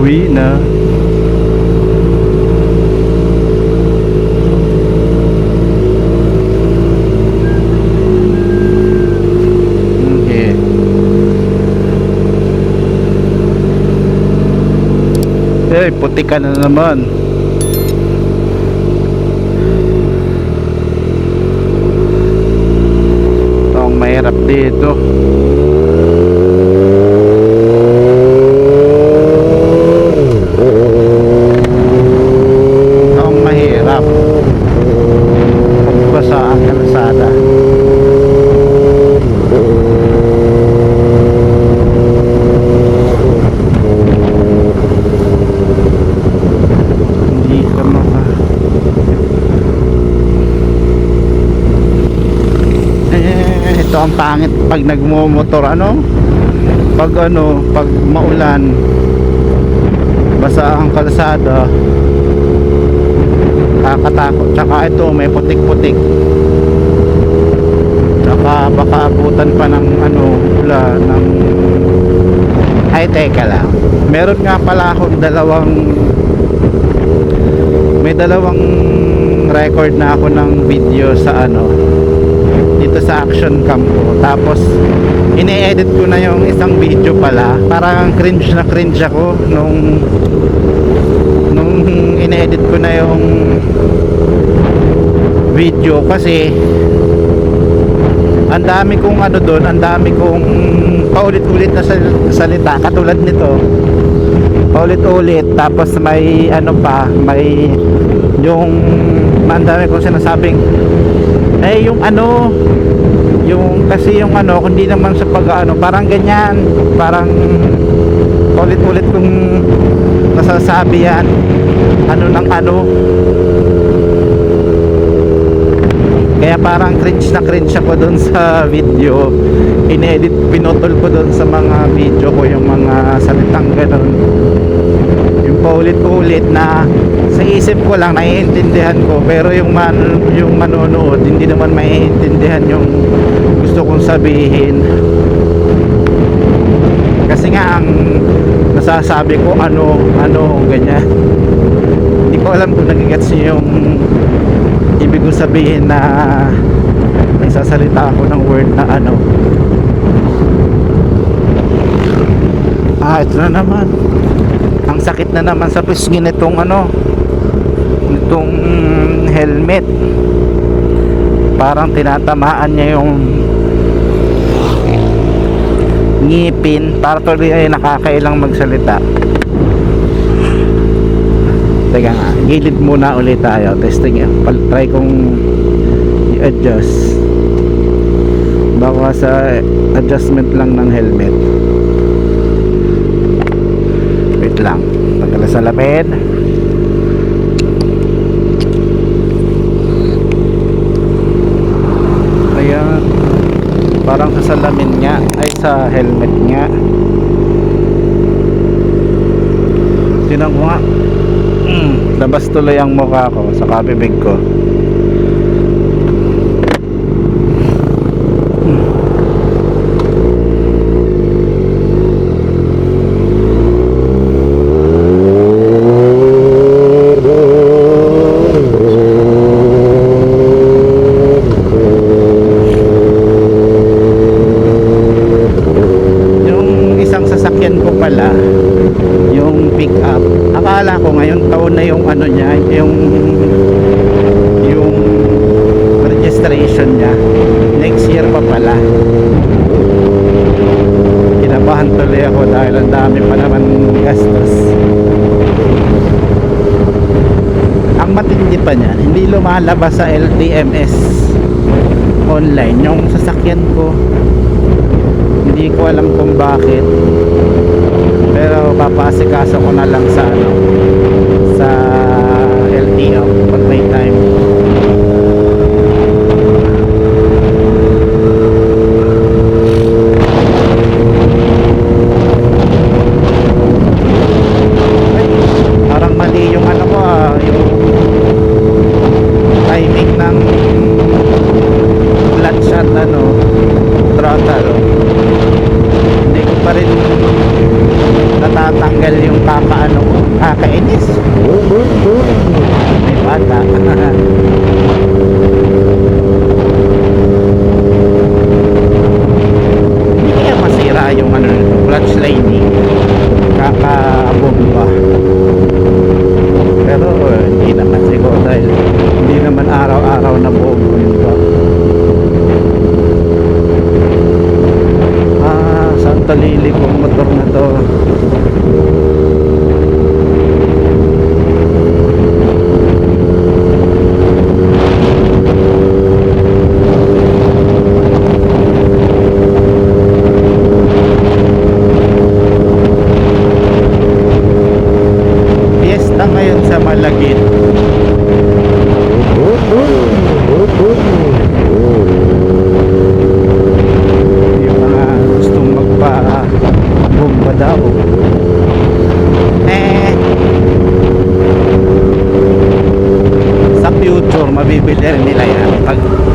Uuwi na. Okay. Eh, puti ka na naman. Ito ang mahirap dito. Ito ang pangit pag nagmumotor, pag maulan, basa ang kalsada, kakatakot. Tsaka ito may putik-putik, tsaka baka abutan pa ng ulan ng... Ay, teka lang, meron nga pala akong may dalawang record na ako ng video sa dito sa action cam ko. Tapos ine-edit ko na yung isang video pala. Parang cringe na cringe ako nung ine-edit ko na yung video, kasi ang dami kong doon, ang dami kong paulit-ulit na salita katulad nito, paulit-ulit. Tapos may may yung ang dami kong sinasabing yung kasi yung kundi naman sa parang ganyan, parang ulit-ulit kong nasasabi yan, kaya parang cringe na cringe ako doon sa video. Inedit, pinutol ko doon sa mga video ko yung mga salitang ganun, yung paulit-ulit na sa isip ko lang naiintindihan ko, pero yung manonood hindi naman maiintindihan yung gusto kong sabihin. Kasi nga ang nasasabi ko ganyan. Hindi ko alam kung nagigets niyo yung ibig ko sabihin na nagsasalita ako ng word na ito na naman. Ang sakit na naman sa pisngi nitong nitong helmet. Parang tinatamaan niya yung ngipin. Para tuloy ay nakakailang magsalita. Teka nga, gilid muna ulit tayo. Testing, try kong i-adjust. Baka sa adjustment lang ng helmet. Wait lang, tagal sa salamin. Ayan, parang sa salamin nga, ay sa helmet nga. Tinan ko nga, labas tuloy ang mukha ko sa kabibig ko. Yung pick up, akala ko ngayon taon na yung niya, yung registration niya, next year pa pala. Kinabahan tuloy ako dahil ang dami pa naman gastos. Ang matindi pa niyan, hindi lumalabas sa LTMS online yung sasakyan ko. Hindi ko alam kung bakit, pero papaasikaso ko na lang sa sa LTO pag may time. Ay, parang mali yung yung timing ng flat shot throttle. Hindi ko pa rin natatanggal yung papaano ko, kakainis. May bata. Hindi kaya masira yung ano, clutch lining, kakabomba. Pero hindi naman siguro dahil hindi naman araw-araw na bomba yun ba. Saan talili kong motor na to. Fiesta ngayon sa Malagit. Yung mga gustong magpa-bomba daw. Sa future mabibili rin nila yan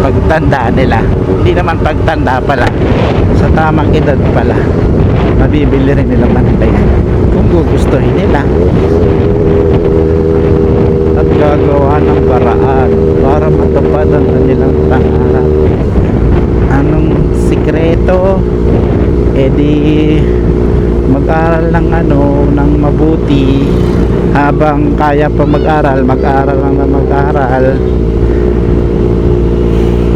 pagtanda nila. Hindi naman pagtanda pala, sa tamang edad pala mabibili rin nila Manila yan kung gugustuhin nila. At gagawa ng paraan para matupad ang kanilang pangarap. Anong sikreto? Di mag-aral ng ng mabuti. Habang kaya pa mag-aral lang na mag-aral.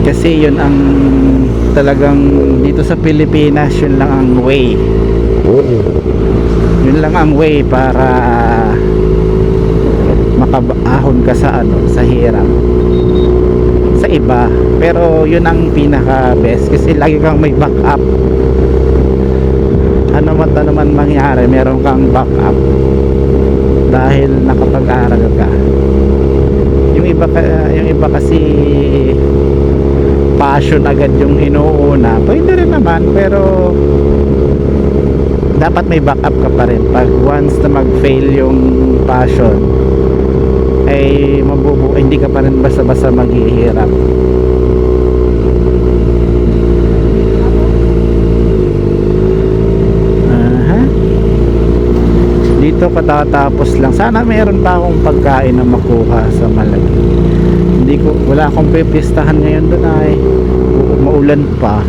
Kasi yun ang talagang dito sa Pilipinas, yun lang ang way. Yun lang ang way para makaahon ka sa sa hirap sa iba. Pero yun ang pinaka best kasi lagi kang may backup. Ano naman mangyari, meron kang backup dahil nakapag-aral ka. Yung iba kasi passion agad yung inuuna. Pwede rin naman, pero dapat may backup ka pa rin. Pag once na mag-fail yung passion, ay hindi ka pa rin basta-basta maghihirap. Dito katatapos lang. Sana meron pa akong pagkain na makuha sa Malagit. Wala akong pipistahan ngayon doon ay maulan pa.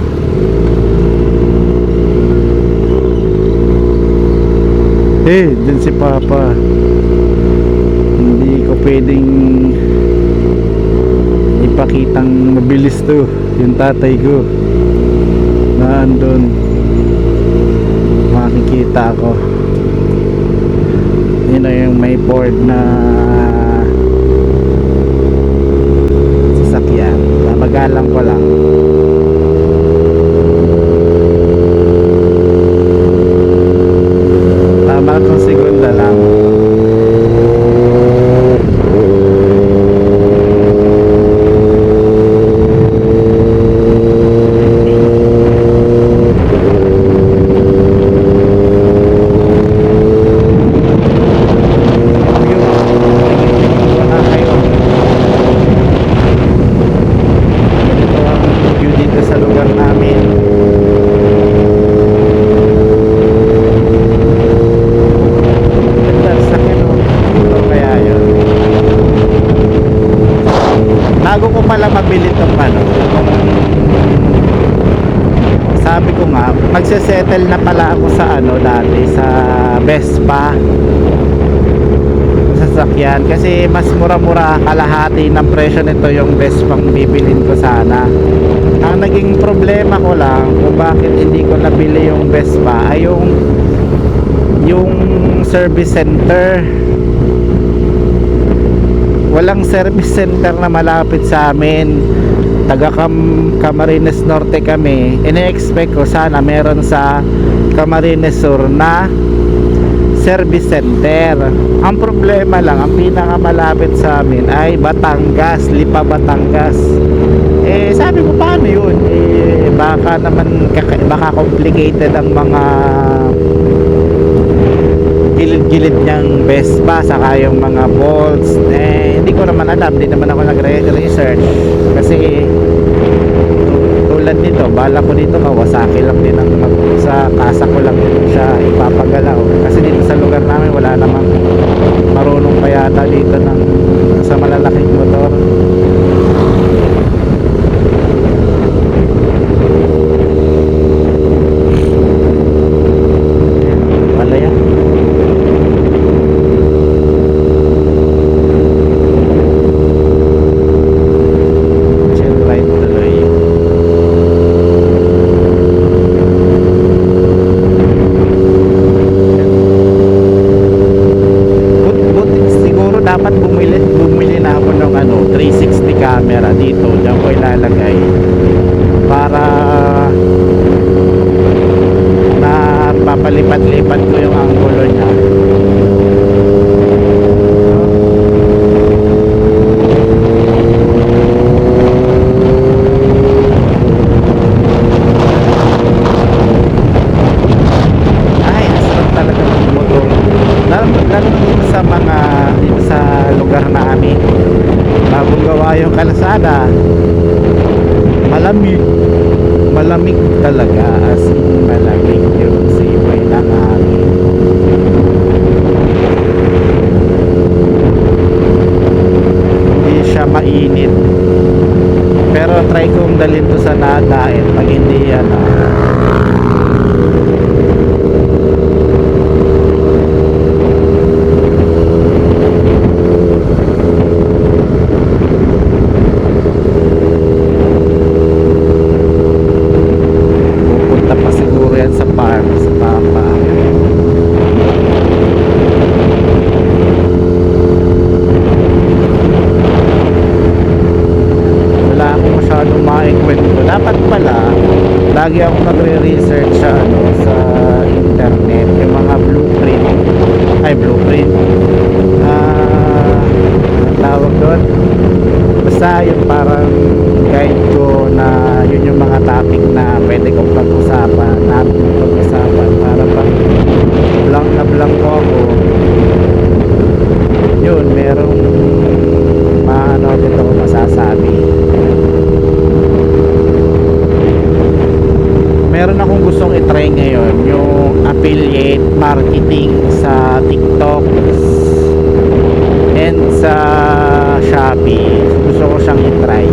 Dun si Papa. Hindi ko pwedeng ipakitang mabilis to. Yung tatay ko nandun, makikita ko. Yun na yung may board na sasakyan. Babagalang ko lang. Tama kong segunda lang. Bago ko pala mabili itong sabi ko nga, magsesettle na pala ako sa dati sa Vespa sasakyan, kasi mas mura-mura, kalahati ng presyo nito yung Vespang bibilin ko sana. Ang naging problema ko lang kung bakit hindi ko nabili yung Vespa ay yung service center. Walang service center na malapit sa amin. Taga Camarines Norte kami. Ine-expect ko sana meron sa Camarines Sur na service center. Ang problema lang, ang pinakamalapit sa amin ay Batangas, Lipa, Batangas. Sabi ko, paano yun? Baka naman baka complicated ang mga gilid-gilid niyang Vespa, saka yung mga bolts. Hindi ko naman alam, hindi naman ako nagre-research kasi tulad nito dito, bala ko dito Kawasaki lang din ang sa kasa ko lang din siya ipapagalaw, kasi dito sa lugar namin wala namang marunong pa yata dito ng sa malalaking motor. Palaya. Chill ride tuloy. Buti siguro dapat bumili na ako ng 360 camera dito, diyan ko ilalagay para na papalipat-lipat ko yung anggulo niya. Ay, asal talaga ng motor. Lalo dito sa mga dito sa lugar namin, bagong gawa yung kalsada, malamig talaga, as in malamig yung simoy ng hangin. Hindi siya mainit, pero try kong dalhin to sa nadain pag hindi yan pupunta pa siguro yan sa farm sa papa. Wala akong masyadong maikwento. Dapat pala lagi ako nagre-research sa internet yung mga blueprint anong tawag doon, basta yung parang guide ko na yun yung mga topic na pwede kong pag-usapan para pag blank ko ako, yun merong dito ko masasabi. Meron akong gustong i-try ngayon, yung affiliate marketing sa TikTok and sa Shopee. Gusto ko siyang i-try,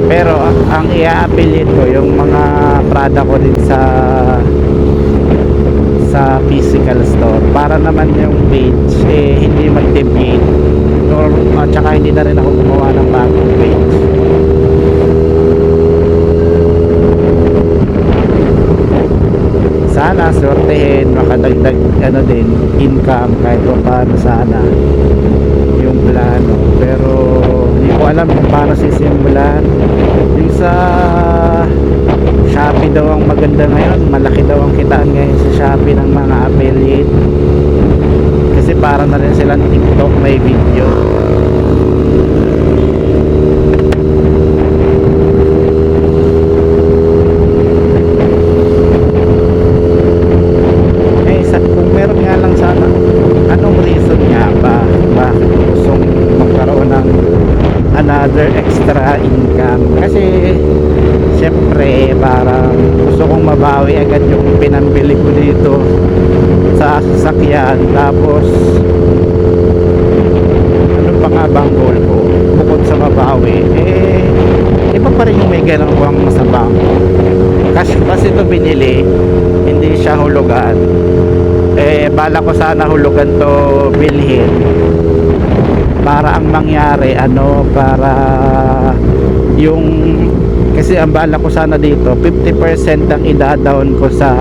pero ang i-affiliate ko yung mga product ko din sa physical store, para naman yung page hindi mag-deviate, at saka hindi na rin ako gumawa ng bagong page. Sana sortehin, makadagdag din income kahit paano sana yung plano, pero hindi ko alam kung paano sisimulan. Yung sa Shopee daw ang maganda ngayon, malaki daw ang kitaan ngayon sa Shopee ng mga affiliate, kasi para na rin silang TikTok, may video. Kung meron nga lang sana, anong reason nga ba bakit gustong magkaroon ng another extra income? Kasi syempre parang gusto kong mabawi agad yung pinambili ko dito sa sasakyan. Tapos ano pa nga bang goal ko bukod sa mabawi, iba pa rin yung may ginawang sa bangko. Cash kasi ito binili, hindi siya hulugan. Bala ko sana hulugan to bilhin, para ang mangyari para yung, kasi ang bala ko sana dito 50% ang ida-down ko sa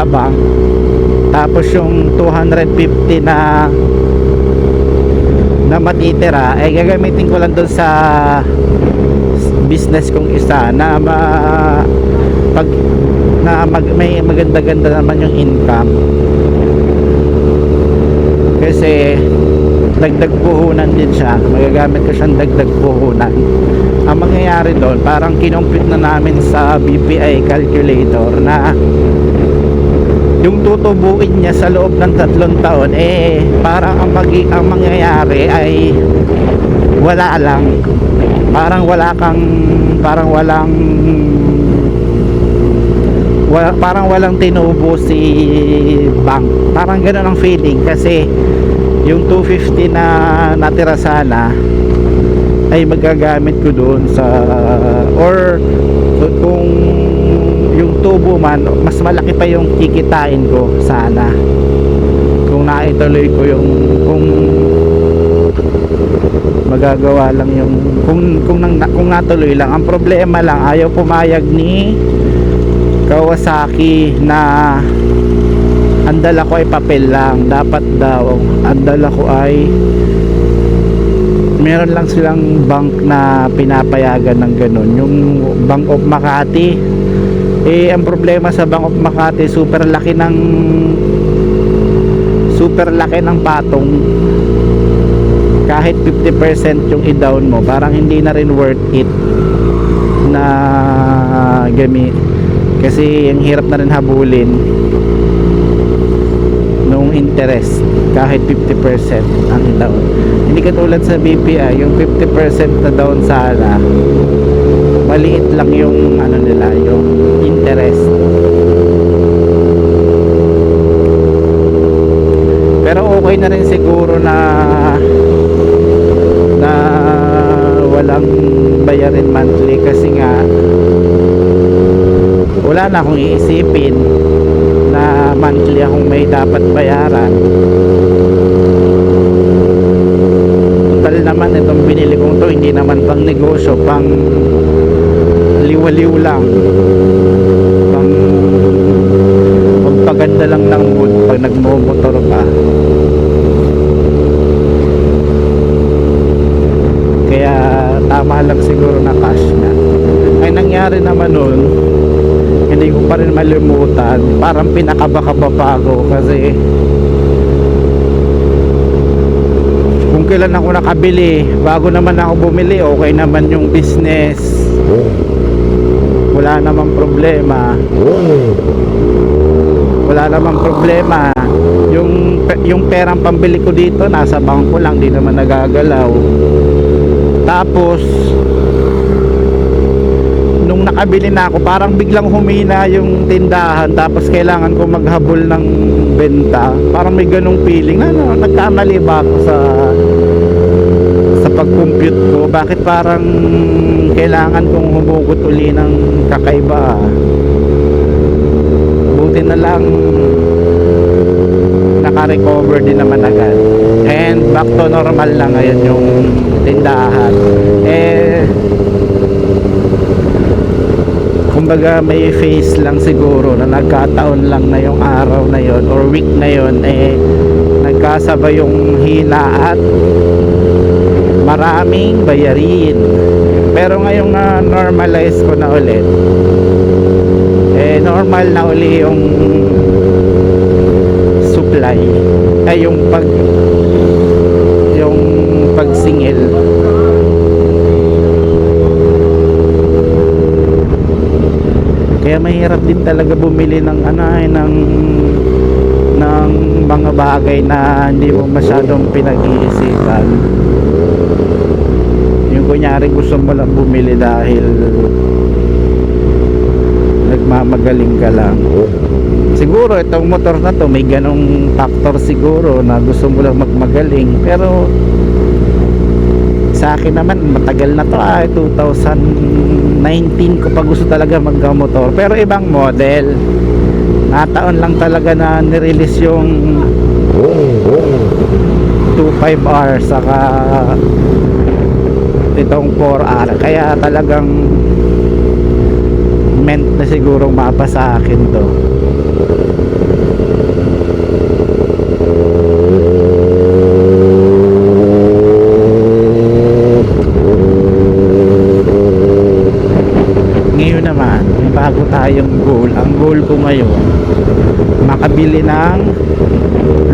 bank, tapos yung 250 na matitira gagamitin ko lang doon sa business kong isa na may maganda-ganda naman yung income, kasi dagdag puhunan din siya, magagamit ko siyang dagdag puhunan. Ang mangyayari doon, parang kinumpute na namin sa BPI calculator na yung tutubuin niya sa loob ng 3 taon, eh parang ang mangyayari ay wala lang. Parang walang tinubo si bank. Parang gano'n ang feeling, kasi yung 250 na natira sana ay magagamit ko doon sa, or kung yung tubo man, mas malaki pa yung kikitain ko sana kung naituloy ko yung, kung magagawa lang yung, kung natuloy lang. Ang problema lang, ayaw pumayag ni Kawasaki na ang dala ko ay papel lang. Dapat daw ang dala ko ay meron lang silang bank na pinapayagan ng ganun, yung Bank of Makati. Eh ang problema sa Bank of Makati, super laki ng patong. Kahit 50% yung i-down mo, parang hindi na rin worth it na gamit, kasi ang hirap na rin habulin nung interest kahit 50% ang down. Hindi katulad sa BPI, yung 50% na down sana, maliit lang yung ano nila, yung interest. Pero okay na rin siguro na walang bayarin monthly, kasi nga wala na akong iisipin na monthly akong may dapat bayaran. Total naman itong binili kong to, hindi naman pang negosyo, pang liwaliw lang, pang magpaganda lang ng mood pag nagmomotor ka. Kaya tama lang siguro na cash na. Ay nangyari naman nun, hindi ko pa rin malimutan, parang pinakabakaba pa ako, kasi kung kailan ako nakabili, bago naman ako bumili, okay naman yung business, wala namang problema, yung perang pambili ko dito nasa bangko lang, di naman nagagalaw. Tapos nung nakabili na ako, parang biglang humina yung tindahan, tapos kailangan ko maghabol ng benta. Parang may ganung feeling, ano, nagkamali ba ako sa pag-compute ko? Bakit parang kailangan kong humugot uli ng kakaiba? Buti na lang naka-recover din naman agad, and back to normal lang ngayon yung tindahan. Kumbaga may face lang siguro na nagkataon lang na yung araw na yon or week na yon, nagkasabay yung hina at maraming bayarin. Pero ngayong na normalize ko na ulit, normal na uli yung supply, ay yung pagsingil. Kaya mahirap din talaga bumili ng ng mga bagay na hindi mo masyadong pinag-iisipan. Yung kunyari gusto mo lang bumili dahil nagmamagaling ka lang. Siguro itong motor na to may ganong factor siguro na gusto mo lang magmagaling. Pero sa akin naman matagal na to, 2019 ko pa gusto talaga magkamotor, pero ibang model. Nataon lang talaga na nirelease yung 25R saka itong 4R, kaya talagang meant na siguro mapa sa akin to. Bago tayong goal. Ang goal ko ngayon, makabili ng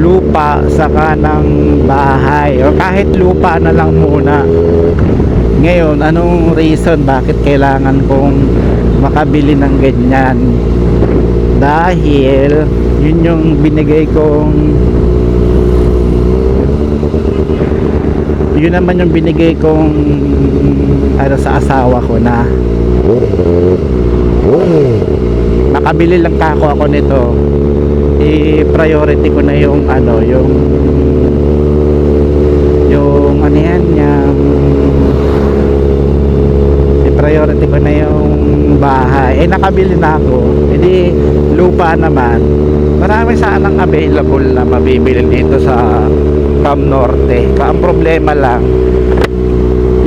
lupa saka ng bahay, o kahit lupa na lang muna. Ngayon, anong reason bakit kailangan kong makabili ng ganyan? Dahil Yun yung binigay kong, yun naman yung binigay kong ano sa asawa ko na nakabili lang ako nito, i-priority ko na yung ano, yung ano yan, yung i-priority ko na yung bahay. Nakabili na ako, hindi lupa naman. Marami sanang available na mabibili dito sa Cam Norte. Ang problema lang,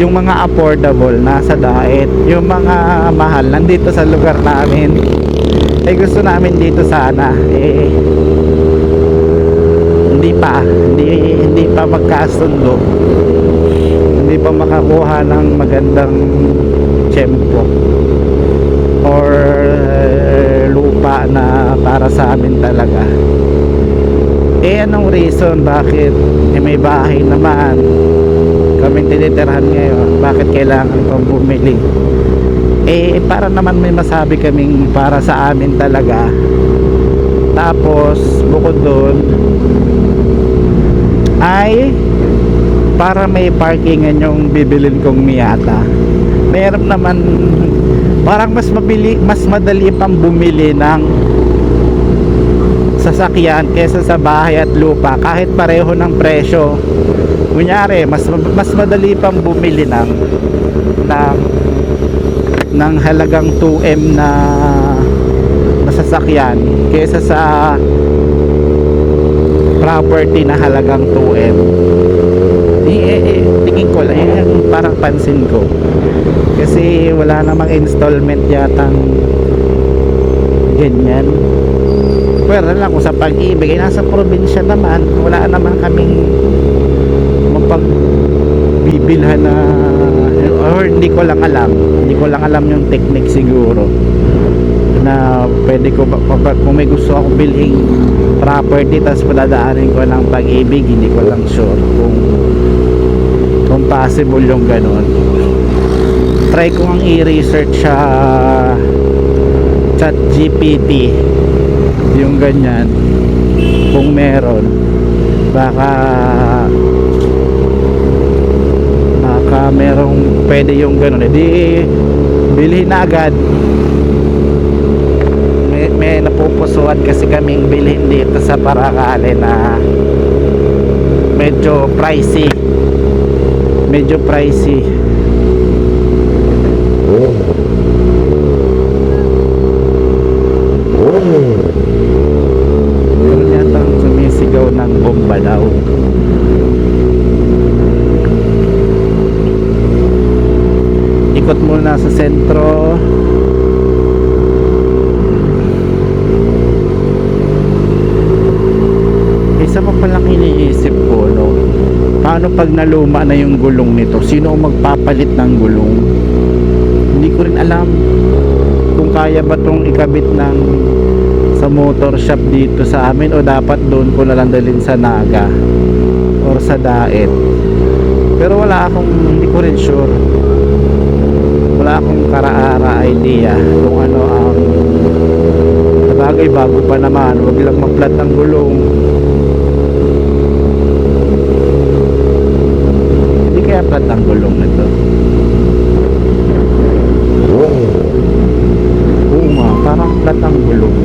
yung mga affordable nasa Daet, yung mga mahal nandito sa lugar namin. Gusto namin dito sana hindi pa magkasundo, hindi pa makakuha ng magandang tiyempo or lupa na para sa amin talaga. Anong reason bakit may bahay naman kaming tinitirhan ngayon, bakit kailangan pang bumili? Para naman may masabi kaming para sa amin talaga. Tapos bukod doon ay para may parkingan yung bibilin kong Miata. Meron naman, parang mas madali pang bumili ng sasakyan kesa sa bahay at lupa kahit pareho ng presyo. Kunyari mas madali pang bumili ng halagang 2M na sasakyan kesa sa property na halagang 2M. Tingin ko lang yung parang pansin ko kasi wala namang installment yatang ganyan. Pwera lang kung sa Pag-ibig nasa probinsya naman, wala naman kaming mapagbibilhan na, or hindi ko lang alam yung technique siguro na pwede ko kung may gusto ako bilhin property tapos padadaanin ko ng Pag-ibig. Hindi ko lang sure kung possible yung ganun. Try ko ang i-research sa ChatGPT yung ganyan, kung meron baka merong pwede yung ganun. Bilhin na agad. May napupusuan kasi kaming bilhin dito sa Paracale na medyo pricey. Meron yatang sumisigaw ng bomba daw. Ikot muna sa sentro. Isa pa palang iniisip ko, no? Paano pag naluma na yung gulong nito? Sino ang magpapalit ng gulong? Hindi ko rin alam kung kaya ba itong ikabit sa motor shop dito sa amin o dapat doon ko nalang dalhin sa Naga or sa Daet. Pero hindi ko rin sure. Wala akong karaara idea kung ano ang sabagay. Bago pa naman, wag lang mag-flat ng gulong. Hindi kaya flat ang gulong nito. Oo nga, parang flat ang gulong.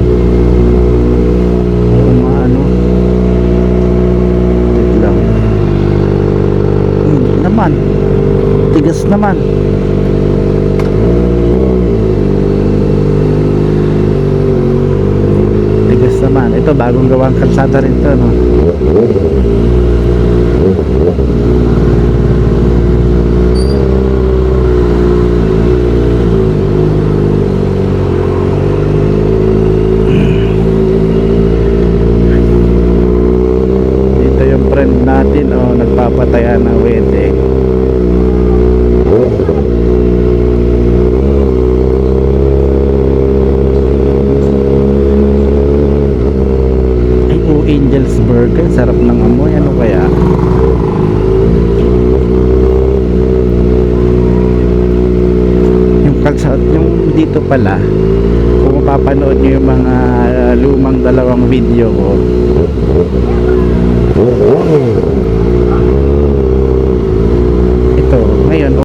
Wait lang. Naman tigas naman. Ito bagong gawang kalsada rin to, no? Dito yung friend natin, nagpapataya ng wedding. Angel's Burger, sarap ng amoy. Ano kaya? Yung kalsat, yung dito pala, kung mapapanood nyo yung mga lumang dalawang video ko.